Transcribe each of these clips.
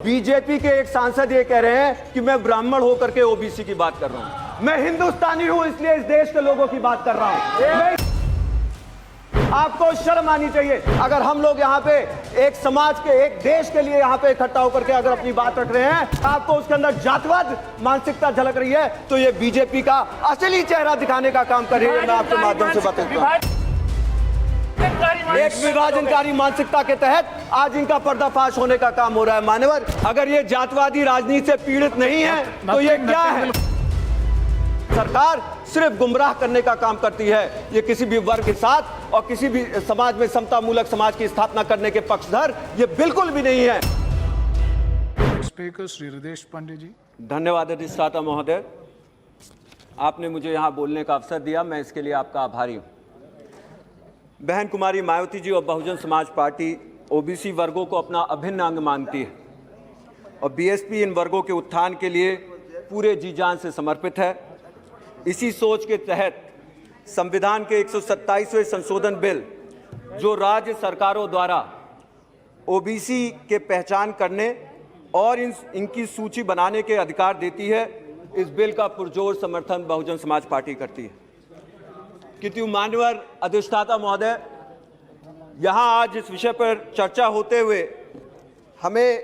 BJP के एक सांसद ये कह रहे हैं कि मैं ब्राह्मण होकर के ओबीसी की बात कर रहा हूं। मैं हिंदुस्तानी हूं इसलिए इस देश के लोगों की बात कर रहा हूं। आपको शर्म आनी चाहिए। अगर हम लोग यहाँ पे एक समाज के, एक देश के लिए यहाँ पे इकट्ठा होकर के अगर अपनी बात रख रहे हैं, आपको उसके अंदर जातिवाद मानसिकता झलक रही है, तो ये बीजेपी का असली चेहरा दिखाने का काम कर रही है। मैं आपके माध्यम से बताऊंगा, एक विभाजनकारी मानसिकता के तहत आज इनका पर्दाफाश होने का काम हो रहा है। मान्यवर, अगर ये जातवादी राजनीति से पीड़ित नहीं है तो ये क्या है? सरकार सिर्फ गुमराह करने का काम करती है। ये किसी भी वर्ग के साथ और किसी भी समाज में समता मूलक समाज की स्थापना करने के पक्षधर ये बिल्कुल भी नहीं है। स्पीकर श्री हृदेश पांडे जी। धन्यवाद अधिष्ठाता महोदय, आपने मुझे यहाँ बोलने का अवसर दिया, मैं इसके लिए आपका आभारी हूँ। बहन कुमारी मायावती जी और बहुजन समाज पार्टी ओबीसी वर्गों को अपना अभिन्न अंग मानती है और बीएसपी इन वर्गों के उत्थान के लिए पूरे जी जान से समर्पित है। इसी सोच के तहत संविधान के 127वें संशोधन बिल, जो राज्य सरकारों द्वारा ओबीसी के पहचान करने और इनकी सूची बनाने के अधिकार देती है, इस बिल का पुरजोर समर्थन बहुजन समाज पार्टी करती है। किंतु मान्यवर अधिष्ठाता महोदय, यहाँ आज इस विषय पर चर्चा होते हुए हमें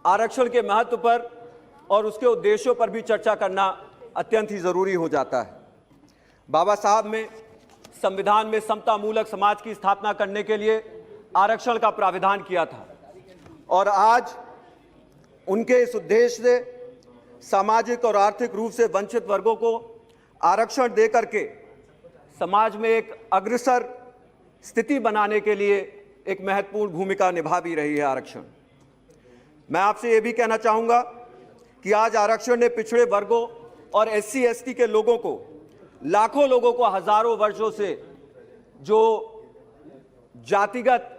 आरक्षण के महत्व पर और उसके उद्देश्यों पर भी चर्चा करना अत्यंत ही जरूरी हो जाता है। बाबा साहब ने संविधान में समता मूलक समाज की स्थापना करने के लिए आरक्षण का प्राविधान किया था और आज उनके इस उद्देश्य से सामाजिक और आर्थिक रूप से वंचित वर्गों को आरक्षण देकर के समाज में एक अग्रसर स्थिति बनाने के लिए एक महत्वपूर्ण भूमिका निभा भी रही है आरक्षण। मैं आपसे ये भी कहना चाहूँगा कि आज आरक्षण ने पिछड़े वर्गों और एससी एसटी के लोगों को, लाखों लोगों को हजारों वर्षों से जो जातिगत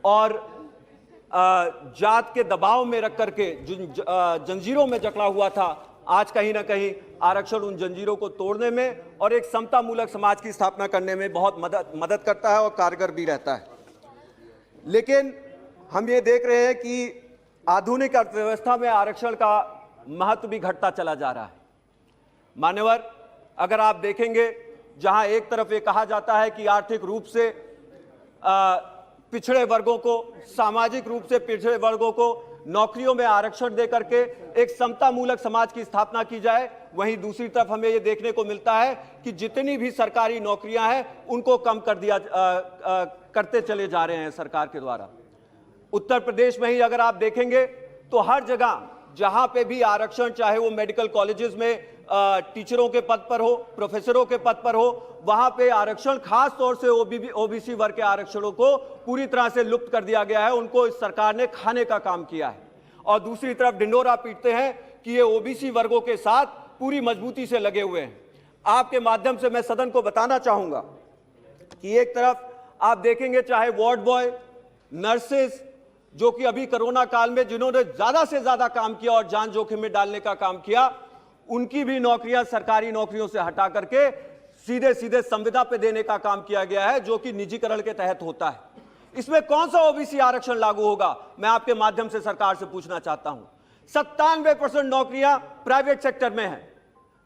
और जात के दबाव में रख करके जंजीरों में जकड़ा हुआ था, आज कहीं ना कहीं आरक्षण उन जंजीरों को तोड़ने में और एक समता मूलक समाज की स्थापना करने में बहुत मदद करता है और कारगर भी रहता है। लेकिन हम ये देख रहे हैं कि आधुनिक अर्थव्यवस्था में आरक्षण का महत्व भी घटता चला जा रहा है। मान्यवर, अगर आप देखेंगे, जहां एक तरफ ये कहा जाता है कि आर्थिक रूप से पिछड़े वर्गों को, सामाजिक रूप से पिछड़े वर्गों को नौकरियों में आरक्षण दे करके एक समता मूलक समाज की स्थापना की जाए, वहीं दूसरी तरफ हमें यह देखने को मिलता है कि जितनी भी सरकारी नौकरियां हैं उनको कम कर दिया करते चले जा रहे हैं सरकार के द्वारा। उत्तर प्रदेश में ही अगर आप देखेंगे तो हर जगह जहां पे भी आरक्षण, चाहे वो मेडिकल कॉलेजेस में टीचरों के पद पर हो, प्रोफेसरों के पद पर हो, वहां पे आरक्षण खास तौर से ओबीसी वर्ग के आरक्षणों को पूरी तरह से लुप्त कर दिया गया है। उनको इस सरकार ने खाने का काम किया है और दूसरी तरफ ढिंडोरा पीटते हैं कि ये ओबीसी वर्गों के साथ पूरी मजबूती से लगे हुए हैं। आपके माध्यम से मैं सदन को बताना चाहूंगा कि एक तरफ आप देखेंगे, चाहे वार्ड बॉय, नर्सेस, जो कि अभी कोरोना काल में जिन्होंने ज्यादा से ज्यादा काम किया और जान जोखिम में डालने का काम किया, उनकी भी नौकरियां सरकारी नौकरियों से हटा करके सीधे सीधे संविदा पे देने का काम किया गया है, जो कि निजीकरण के तहत होता है। इसमें कौन सा ओबीसी आरक्षण लागू होगा, मैं आपके माध्यम से सरकार से पूछना चाहता हूं। 97% नौकरियां प्राइवेट सेक्टर में हैं,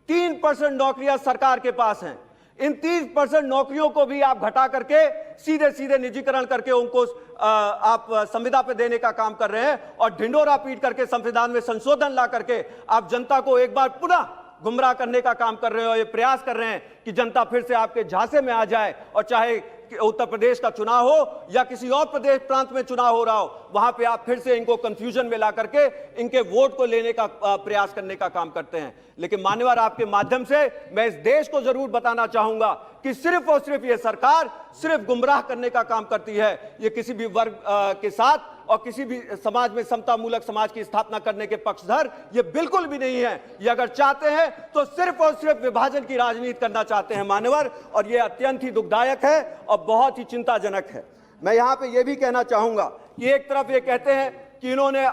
3% नौकरियां सरकार के पास हैं। इन 30% नौकरियों को भी आप घटा करके सीधे सीधे निजीकरण करके उनको आप संविदा पे देने का काम कर रहे हैं और ढिंडोरा पीट करके संविधान में संशोधन ला करके आप जनता को एक बार पुनः गुमराह करने का काम कर रहे हो। ये प्रयास कर रहे हैं कि जनता फिर से आपके झांसे में आ जाए और चाहे उत्तर प्रदेश का चुनाव हो या किसी और प्रदेश प्रांत में चुनाव हो रहा हो, वहां पे आप फिर से इनको कंफ्यूजन में ला करके इनके वोट को लेने का प्रयास करने का काम करते हैं। लेकिन मान्यवर, आपके माध्यम से मैं इस देश को जरूर बताना चाहूंगा कि सिर्फ और सिर्फ ये सरकार सिर्फ गुमराह करने का काम करती है। ये किसी भी वर्ग के साथ और किसी भी समाज में समता मूलक समाज की स्थापना करने के पक्षधर ये बिल्कुल भी नहीं है। ये अगर चाहते हैं तो सिर्फ और सिर्फ विभाजन की राजनीति करना चाहते हैं मान्यवर, और ये अत्यंत ही दुखदायक है और बहुत ही चिंताजनक है। मैं यहां पे ये भी कहना चाहूंगा कि एक तरफ ये कहते हैं कि इन्होंने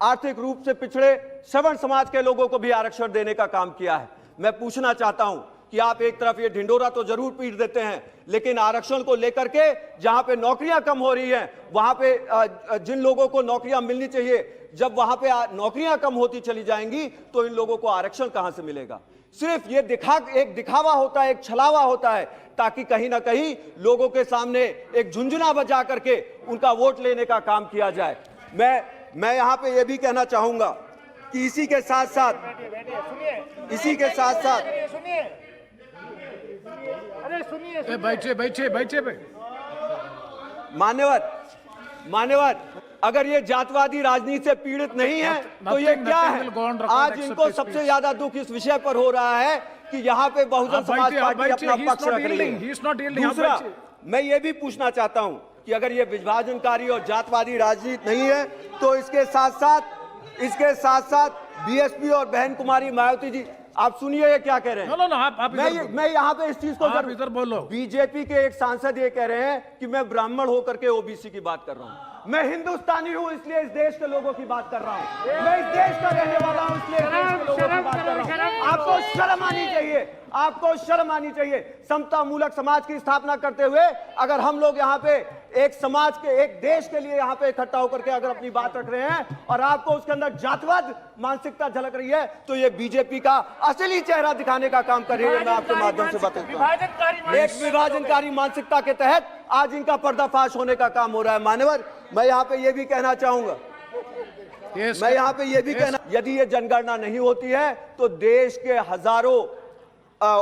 आर्थिक रूप से पिछड़े श्रवण समाज के लोगों को भी आरक्षण देने का काम किया है। मैं पूछना चाहता हूं कि आप एक तरफ ये ढिंडोरा तो जरूर पीट देते हैं, लेकिन आरक्षण को लेकर के जहां पे नौकरियां कम हो रही हैं, वहां पे जिन लोगों को नौकरियां मिलनी चाहिए, जब वहां पे नौकरियां कम होती चली जाएंगी तो इन लोगों को आरक्षण कहां से मिलेगा। सिर्फ ये एक दिखावा होता है, एक छलावा होता है, ताकि कहीं ना कहीं लोगों के सामने एक झुंझुना बजा करके उनका वोट लेने का काम किया जाए। मैं यहां पे ये भी कहना चाहूंगा कि इसी के साथ साथ बैठे मान्यवर अगर ये जातवादी राजनीति से पीड़ित नहीं है तो ये क्या है। आज इनको सबसे ज्यादा दुख इस विषय पर हो रहा है कि यहाँ पे बहुजन समाज पार्टी अपना पक्ष रख रही है। दूसरा, मैं ये भी पूछना चाहता हूँ कि अगर ये विभाजनकारी और जातवादी राजनीति नहीं है तो इसके साथ साथ बीएसपी और बहन कुमारी मायावती जी, आप सुनिए ये क्या कह रहे हैं। आप मैं यहाँ पे इस चीज को इधर बोलो। बीजेपी के एक सांसद ये कह रहे हैं कि मैं ब्राह्मण होकर के ओबीसी की बात कर रहा हूँ। मैं हिंदुस्तानी हूँ इसलिए इस देश के लोगों की बात कर रहा हूँ। मैं इस देश का रहने वाला हूँ इसलिए इस देश के लोगों की बात कर रहा हूँ। आपको शर्म आनी चाहिए, आपको शर्म आनी चाहिए। समता मूलक समाज की स्थापना करते हुए अगर हम लोग यहाँ पे एक समाज के, एक देश के लिए यहाँ पे इकट्ठा होकर के अगर अपनी बात रख रहे हैं और आपको उसके अंदर जातवाद मानसिकता झलक रही है तो ये बीजेपी का असली चेहरा दिखाने का काम कर रही है। मैं आपके माध्यम से बताता हूं, एक विभाजनकारी मानसिकता के तहत आज इनका पर्दाफाश होने का काम हो रहा है। मान्यवर, मैं यहाँ पे ये भी कहना चाहूंगा, यदि ये जनगणना नहीं होती है तो देश के हजारों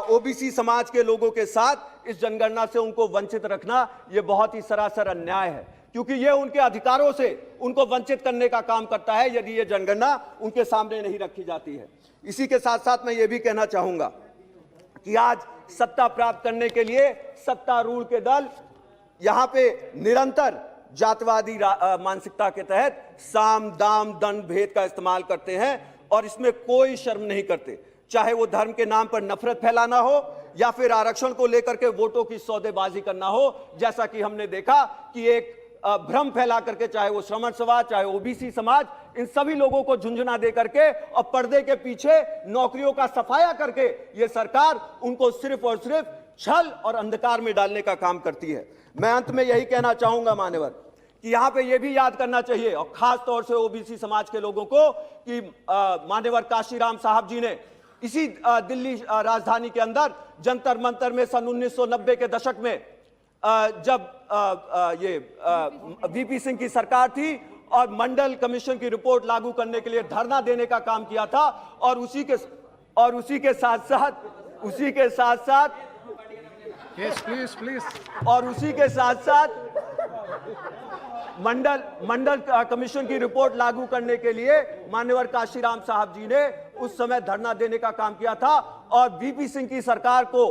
ओबीसी समाज के लोगों के साथ इस जनगणना से उनको वंचित रखना यह बहुत ही सरासर अन्याय है, क्योंकि यह उनके अधिकारों से उनको वंचित करने का काम करता है यदि यह जनगणना उनके सामने नहीं रखी जाती है। इसी के साथ साथ मैं ये भी कहना चाहूंगा कि आज सत्ता प्राप्त करने के लिए सत्तारूढ़ के दल यहां पे निरंतर जातवादी मानसिकता के तहत साम दाम दंड भेद का इस्तेमाल करते हैं और इसमें कोई शर्म नहीं करते, चाहे वो धर्म के नाम पर नफरत फैलाना हो या फिर आरक्षण को लेकर के वोटों की सौदेबाजी करना हो। जैसा कि हमने देखा कि एक भ्रम फैला करके, चाहे वो श्रमण समाज, चाहे ओबीसी समाज, इन सभी लोगों को झुंझुना दे करके और पर्दे के पीछे नौकरियों का सफाया करके ये सरकार उनको सिर्फ और सिर्फ छल और अंधकार में डालने का काम करती है। मैं अंत में यही कहना चाहूंगा मान्यवर कि यहां पे ये भी याद करना चाहिए और खास तौर से ओबीसी समाज के लोगों को कि मान्यवर काशीराम साहब जी ने इसी दिल्ली राजधानी के अंदर जंतर मंतर में सन 1990 के दशक में जब ये वीपी सिंह की सरकार थी और मंडल कमीशन की रिपोर्ट लागू करने के लिए धरना देने का काम किया था और उसी के साथ साथ मंडल कमीशन की रिपोर्ट लागू करने के लिए मान्यवर काशीराम साहब जी ने उस समय धरना देने का काम किया था और वीपी सिंह की सरकार को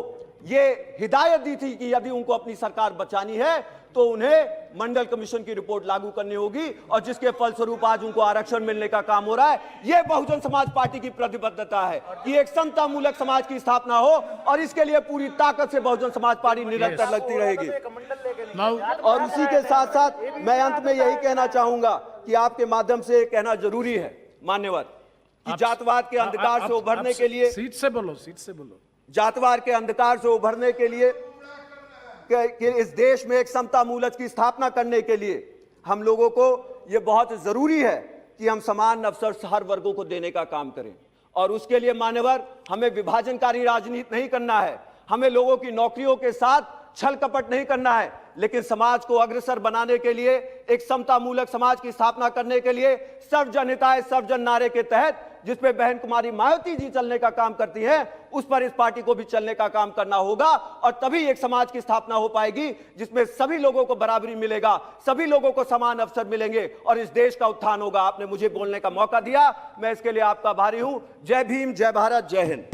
ये हिदायत दी थी कि यदि उनको अपनी सरकार बचानी है तो उन्हें मंडल कमीशन की रिपोर्ट लागू करनी होगी और जिसके फलस्वरूप आज उनको आरक्षण मिलने का काम हो रहा है। यह बहुजन समाज पार्टी की प्रतिबद्धता है कि एक समता मूलक समाज की स्थापना हो और इसके लिए पूरी ताकत से बहुजन समाज पार्टी निरंतर लगती रहेगी। और उसी के साथ साथ मैं अंत में यही कहना चाहूंगा कि आपके माध्यम से कहना जरूरी है मान्यवर कि जातवाद के अंधकार से उभरने के लिए, सीट से बोलो, जातवाद के अंधकार से उभरने के लिए कि इस देश में एक समता मूलक की स्थापना करने के लिए हम लोगों को यह बहुत जरूरी है कि हम समान अवसर हर वर्गों को देने का काम करें। और उसके लिए मान्यवर हमें विभाजनकारी राजनीति नहीं करना है, हमें लोगों की नौकरियों के साथ छल कपट नहीं करना है, लेकिन समाज को अग्रसर बनाने के लिए, एक समता मूलक समाज की स्थापना करने के लिए सर्वजन हिताय सर्वजन नारे के तहत जिस पे बहन कुमारी मायावती जी चलने का काम करती हैं, उस पर इस पार्टी को भी चलने का काम करना होगा और तभी एक समाज की स्थापना हो पाएगी जिसमें सभी लोगों को बराबरी मिलेगा, सभी लोगों को समान अवसर मिलेंगे और इस देश का उत्थान होगा। आपने मुझे बोलने का मौका दिया, मैं इसके लिए आपका आभारी हूं। जय भीम, जय भारत, जय हिंद।